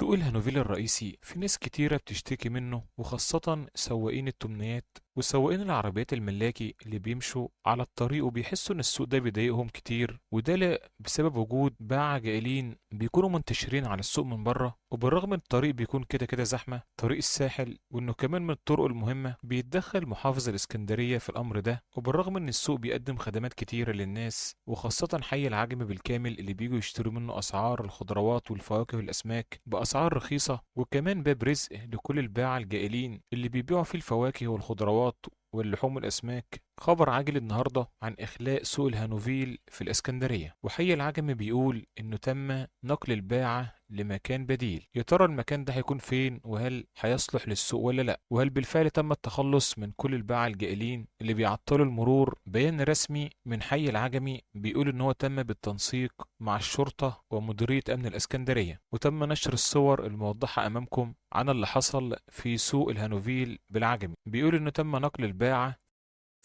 سوق الهانوفيل الرئيسي في ناس كتيرة بتشتكي منه، وخاصة سواقين التمنيات وسواقين العربيات الملاكي اللي بيمشوا على الطريق وبيحسوا ان السوق ده بيضايقهم كتير، وده بسبب وجود باعة جائلين بيكونوا منتشرين على السوق من بره. وبالرغم ان الطريق بيكون كده كده زحمة، طريق الساحل، وانه كمان من الطرق المهمة، بيتدخل محافظ الاسكندرية في الامر ده. وبالرغم ان السوق بيقدم خدمات كتيرة للناس، وخاصة حي العجمي بالكامل اللي بيجوا يشتروا منه اسعار الخضروات والفواكه والاسماك باسعار رخيصة، وكمان باب رزق لكل الباعة الجائلين اللي بيبيعوا فيه الفواكه والخضروات واللحوم والأسماك. خبر عاجل النهاردة عن إخلاء سوق الهانوفيل في الإسكندرية، وحي العجمي بيقول إنه تم نقل الباعة لمكان بديل. يا ترى المكان ده هيكون فين؟ وهل هيصلح للسوق ولا لا؟ وهل بالفعل تم التخلص من كل الباعة الجائلين اللي بيعطلوا المرور؟ بيان رسمي من حي العجمي بيقول إن هو تم بالتنسيق مع الشرطة ومديرية أمن الإسكندرية، وتم نشر الصور الموضحة أمامكم عن اللي حصل في سوق الهانوفيل بالعجمي. بيقول إنه تم نقل الباعة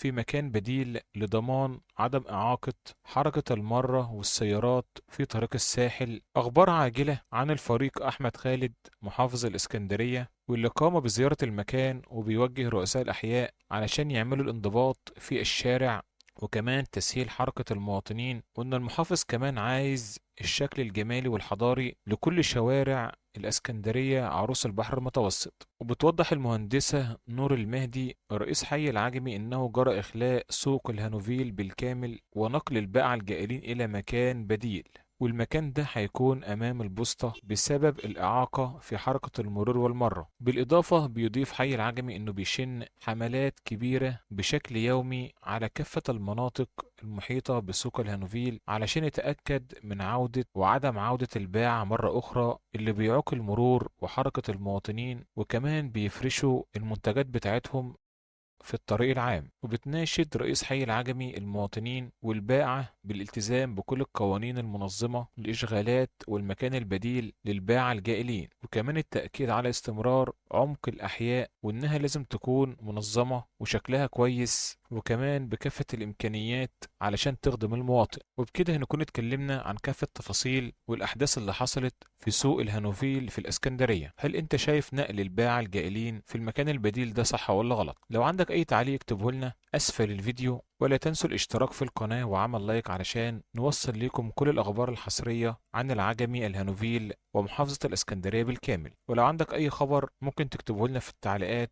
في مكان بديل لضمان عدم إعاقة حركة المرة والسيارات في طريق الساحل. أخبار عاجلة عن الفريق أحمد خالد محافظ الإسكندرية، واللي قام بزيارة المكان وبيوجه رؤساء الأحياء علشان يعملوا الانضباط في الشارع وكمان تسهيل حركة المواطنين. وإن المحافظ كمان عايز الشكل الجمالي والحضاري لكل شوارع الإسكندرية عروس البحر المتوسط. وبتوضح المهندسة نور المهدي رئيس حي العجمي إنه جرى إخلاء سوق الهانوفيل بالكامل ونقل الباعة الجائلين إلى مكان بديل، والمكان ده هيكون أمام البوسطة بسبب الإعاقة في حركة المرور والمرة. بالإضافة بيضيف حي العجمي إنه بيشن حملات كبيرة بشكل يومي على كافة المناطق المحيطة بسوق الهانوفيل علشان يتأكد من عودة وعدم عودة الباعة مرة أخرى اللي بيعوق المرور وحركة المواطنين، وكمان بيفرشوا المنتجات بتاعتهم في الطريق العام. وبتناشد رئيس حي العجمي المواطنين والباعة بالالتزام بكل القوانين المنظمة للإشغالات والمكان البديل للباعة الجائلين، وكمان التأكيد على استمرار عمق الأحياء وإنها لازم تكون منظمة وشكلها كويس وكمان بكافة الإمكانيات علشان تخدم المواطن. وبكده نكون اتكلمنا عن كافة التفاصيل والأحداث اللي حصلت في سوق الهانوفيل في الإسكندرية. هل أنت شايف نقل الباعة الجائلين في المكان البديل ده صح ولا غلط؟ لو عندك أي تعليق اكتبه لنا أسفل الفيديو، ولا تنسوا الاشتراك في القناة وعمل لايك علشان نوصل لكم كل الأخبار الحصرية عن العجمي الهانوفيل ومحافظة الإسكندرية بالكامل. ولو عندك أي خبر ممكن تكتبه لنا في التعليقات.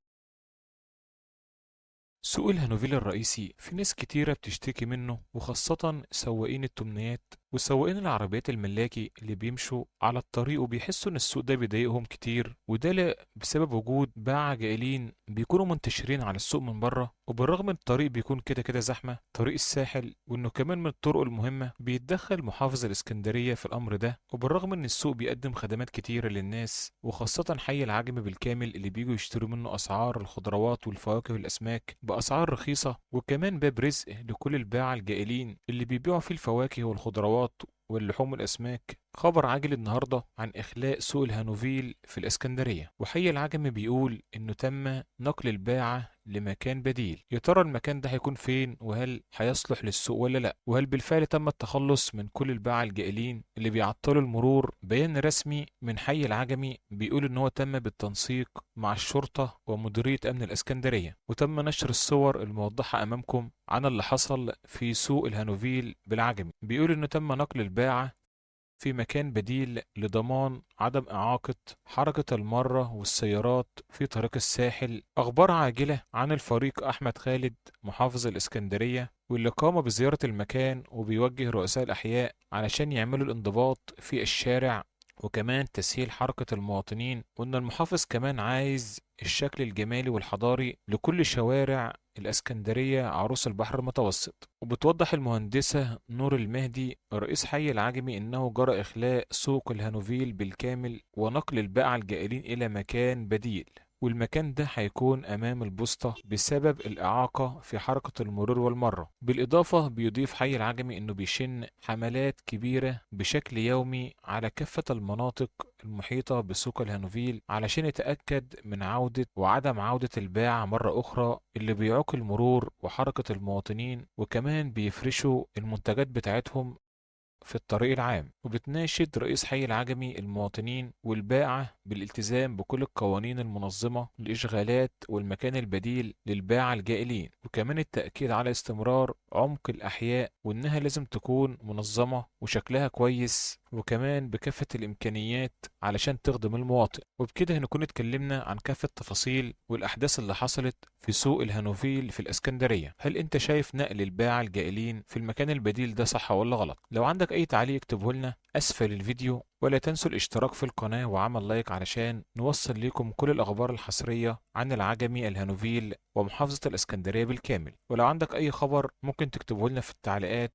سوق الهانوفيل الرئيسي في ناس كتيرة بتشتكي منه، وخاصة سواقين التمنيات وسواقين العربيات الملاكي اللي بيمشوا على الطريق وبيحسوا ان السوق ده بيضايقهم كتير، وده بسبب وجود باعة جائلين بيكونوا منتشرين على السوق من بره. وبالرغم ان الطريق بيكون كده كده زحمة، طريق الساحل، وانه كمان من الطرق المهمة، بيتدخل محافظ الاسكندرية في الامر ده. وبالرغم ان السوق بيقدم خدمات كتيرة للناس، وخاصة حي العجمي بالكامل اللي بيجوا يشتروا منه اسعار الخضروات والفواكه والاسماك باسعار رخيصة، وكمان باب رزق لكل الباعة الجائلين اللي بيبيعوا فيه الفواكه والخضروات واللحوم والأسماك. خبر عاجل النهاردة عن إخلاء سوق الهانوفيل في الإسكندرية، وحي العجمي بيقول إنه تم نقل الباعة لمكان بديل. يا ترى المكان ده هيكون فين؟ وهل هيصلح للسوق ولا لا؟ وهل بالفعل تم التخلص من كل الباعة الجائلين اللي بيعطلوا المرور؟ بيان رسمي من حي العجمي بيقول إن هو تم بالتنسيق مع الشرطة ومديرية أمن الإسكندرية، وتم نشر الصور الموضحة أمامكم عن اللي حصل في سوق الهانوفيل بالعجمي. بيقول إنه تم نقل الباعة في مكان بديل لضمان عدم إعاقة حركة المرة والسيارات في طريق الساحل. أخبار عاجلة عن الفريق أحمد خالد محافظ الإسكندرية، واللي قام بزيارة المكان وبيوجه رؤساء الأحياء علشان يعملوا الانضباط في الشارع وكمان تسهيل حركة المواطنين. وإن المحافظ كمان عايز الشكل الجمالي والحضاري لكل شوارع الإسكندرية عروس البحر المتوسط. وبتوضح المهندسة نور المهدي رئيس حي العجمي إنه جرى إخلاء سوق الهانوفيل بالكامل ونقل الباعة الجائلين إلى مكان بديل، والمكان ده هيكون أمام البوسطة بسبب الإعاقة في حركة المرور والمرة. بالإضافة بيضيف حي العجمي إنه بيشن حملات كبيرة بشكل يومي على كافة المناطق المحيطة بسوق الهانوفيل علشان يتأكد من عودة وعدم عودة الباعة مرة أخرى اللي بيعوق المرور وحركة المواطنين، وكمان بيفرشوا المنتجات بتاعتهم في الطريق العام، وبتناشد رئيس حي العجمي المواطنين والباعة بالالتزام بكل القوانين المنظمة للإشغالات والمكان البديل للباعة الجائلين، وكمان التأكيد على استمرار عمق الأحياء وإنها لازم تكون منظمة وشكلها كويس وكمان بكافة الإمكانيات علشان تخدم المواطن. وبكده هنكون اتكلمنا عن كافة التفاصيل والأحداث اللي حصلت في سوق الهانوفيل في الإسكندرية. هل أنت شايف نقل الباعة الجائلين في المكان البديل ده صح ولا غلط؟ لو عندك أي تعليق اكتبه لنا أسفل الفيديو، ولا تنسوا الاشتراك في القناة وعمل لايك علشان نوصل لكم كل الأخبار الحصرية عن العجمي الهانوفيل ومحافظة الإسكندرية بالكامل. ولو عندك أي خبر ممكن تكتبه لنا في التعليقات